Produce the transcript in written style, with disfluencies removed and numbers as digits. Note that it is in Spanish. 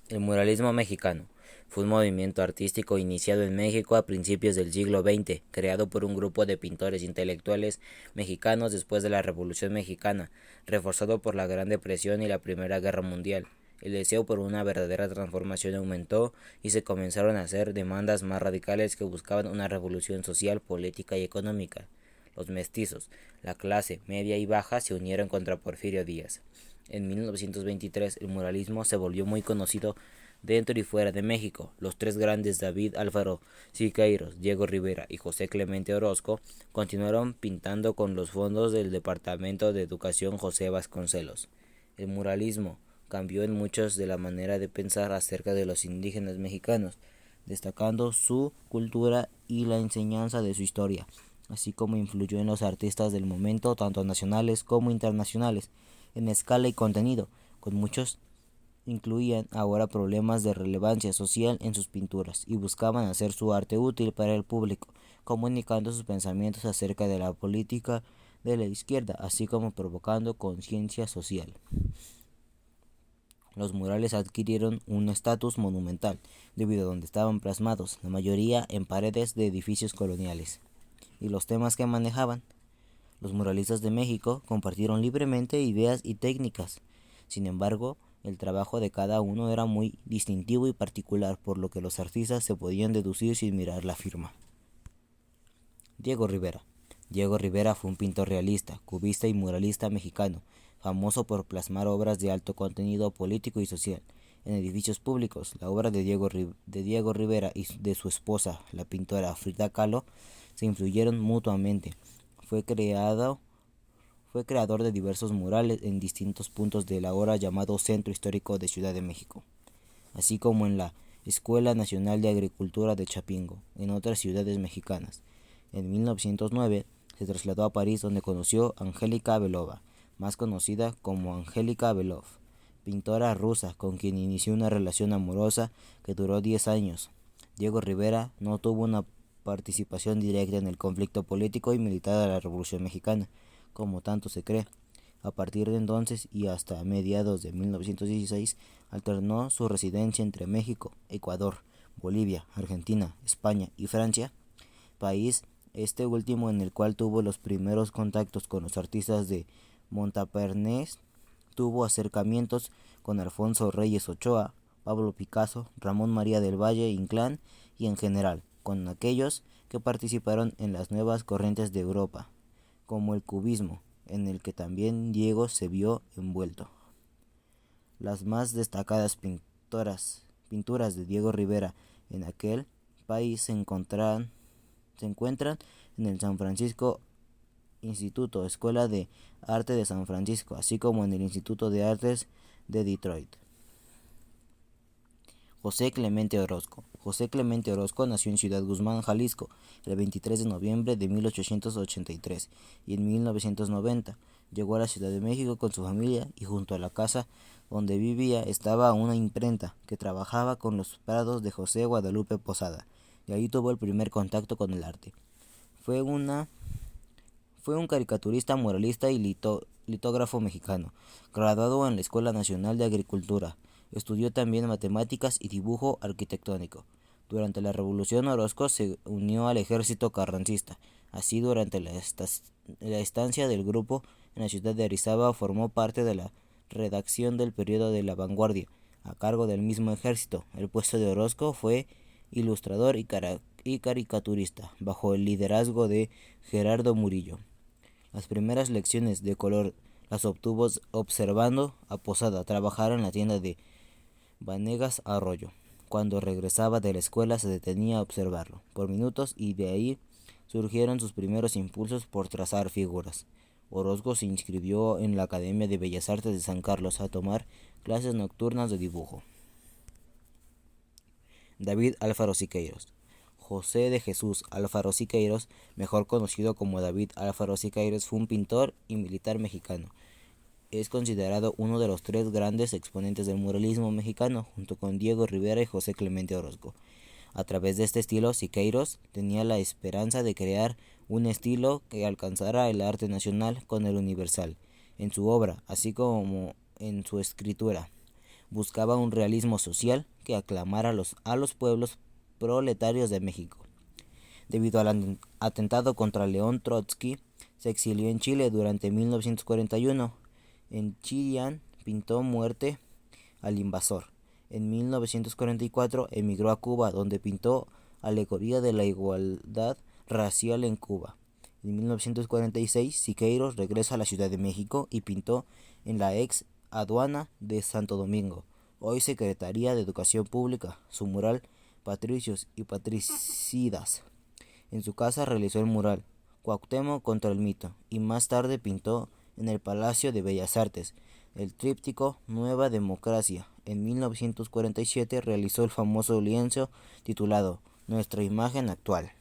El muralismo mexicano fue un movimiento artístico iniciado en México a principios del siglo XX, creado por un grupo de pintores intelectuales mexicanos después de la Revolución Mexicana, reforzado por la Gran Depresión y la Primera Guerra Mundial. El deseo por una verdadera transformación aumentó y se comenzaron a hacer demandas más radicales que buscaban una revolución social, política y económica. Los mestizos, la clase media y baja, se unieron contra Porfirio Díaz. En 1923 el muralismo se volvió muy conocido dentro y fuera de México. Los tres grandes, David Alfaro Siqueiros, Diego Rivera y José Clemente Orozco, continuaron pintando con los fondos del Departamento de Educación José Vasconcelos. El muralismo cambió en muchos de la manera de pensar acerca de los indígenas mexicanos, destacando su cultura y la enseñanza de su historia, así como influyó en los artistas del momento, tanto nacionales como internacionales, en escala y contenido, con muchos incluían ahora problemas de relevancia social en sus pinturas y buscaban hacer su arte útil para el público, comunicando sus pensamientos acerca de la política de la izquierda, así como provocando conciencia social. Los murales adquirieron un estatus monumental, debido a donde estaban plasmados, la mayoría en paredes de edificios coloniales, y los temas que manejaban. Los muralistas de México compartieron libremente ideas y técnicas. Sin embargo, el trabajo de cada uno era muy distintivo y particular, por lo que los artistas se podían deducir sin mirar la firma. Diego Rivera. Diego Rivera fue un pintor realista, cubista y muralista mexicano, famoso por plasmar obras de alto contenido político y social en edificios públicos. La obra de Diego Rivera y de su esposa, la pintora Frida Kahlo, se influyeron mutuamente. Fue creado Fue creador de diversos murales en distintos puntos del ahora llamado Centro Histórico de Ciudad de México, así como en la Escuela Nacional de Agricultura de Chapingo, en otras ciudades mexicanas. En 1909 se trasladó a París, donde conoció a Angélica Belova, más conocida como Angélica Belov, pintora rusa con quien inició una relación amorosa que duró 10 años. Diego Rivera no tuvo una participación directa en el conflicto político y militar de la Revolución Mexicana, como tanto se cree. A partir de entonces y hasta mediados de 1916 alternó su residencia entre México, Ecuador, Bolivia, Argentina, España y Francia, país este último en el cual tuvo los primeros contactos con los artistas de Montparnasse. Tuvo acercamientos con Alfonso Reyes Ochoa, Pablo Picasso, Ramón María del Valle Inclán y en general con aquellos que participaron en las nuevas corrientes de Europa, como el cubismo, en el que también Diego se vio envuelto. Las más destacadas pinturas de Diego Rivera en aquel país se encuentran en el San Francisco Instituto, Escuela de Arte de San Francisco, así como en el Instituto de Artes de Detroit. José Clemente Orozco. José Clemente Orozco nació en Ciudad Guzmán, Jalisco, el 23 de noviembre de 1883 y en 1990 llegó a la Ciudad de México con su familia y junto a la casa donde vivía estaba una imprenta que trabajaba con los prados de José Guadalupe Posada, y ahí tuvo el primer contacto con el arte. Fue una Fue un caricaturista, muralista y litógrafo mexicano, graduado en la Escuela Nacional de Agricultura. Estudió también matemáticas y dibujo arquitectónico. Durante la Revolución Orozco se unió al ejército carrancista. Así, durante la estancia del grupo en la ciudad de Arizaba, formó parte de la redacción del periódico de La Vanguardia, a cargo del mismo ejército. El puesto de Orozco fue ilustrador y caricaturista, bajo el liderazgo de Gerardo Murillo. Las primeras lecciones de color las obtuvo observando a Posada trabajar en la tienda de Vanegas Arroyo. Cuando regresaba de la escuela se detenía a observarlo por minutos y de ahí surgieron sus primeros impulsos por trazar figuras. Orozco se inscribió en la Academia de Bellas Artes de San Carlos a tomar clases nocturnas de dibujo. David Alfaro Siqueiros. José de Jesús Alfaro Siqueiros, mejor conocido como David Alfaro Siqueiros, fue un pintor y militar mexicano. Es considerado uno de los tres grandes exponentes del muralismo mexicano, junto con Diego Rivera y José Clemente Orozco. A través de este estilo, Siqueiros tenía la esperanza de crear un estilo que alcanzara el arte nacional con el universal, en su obra, así como en su escritura. Buscaba un realismo social que aclamara a los pueblos proletarios de México. Debido al atentado contra León Trotsky, se exilió en Chile durante 1941. En Chillán pintó Muerte al invasor. En 1944 emigró a Cuba, donde pintó Alegoría de la igualdad racial en Cuba. En 1946 Siqueiros regresa a la Ciudad de México y pintó en la ex aduana de Santo Domingo, hoy Secretaría de Educación Pública, su mural Patricios y Patricidas. En su casa realizó el mural Cuauhtémoc contra el mito y más tarde pintó en el Palacio de Bellas Artes el tríptico Nueva Democracia. En 1947 realizó el famoso lienzo titulado Nuestra imagen actual.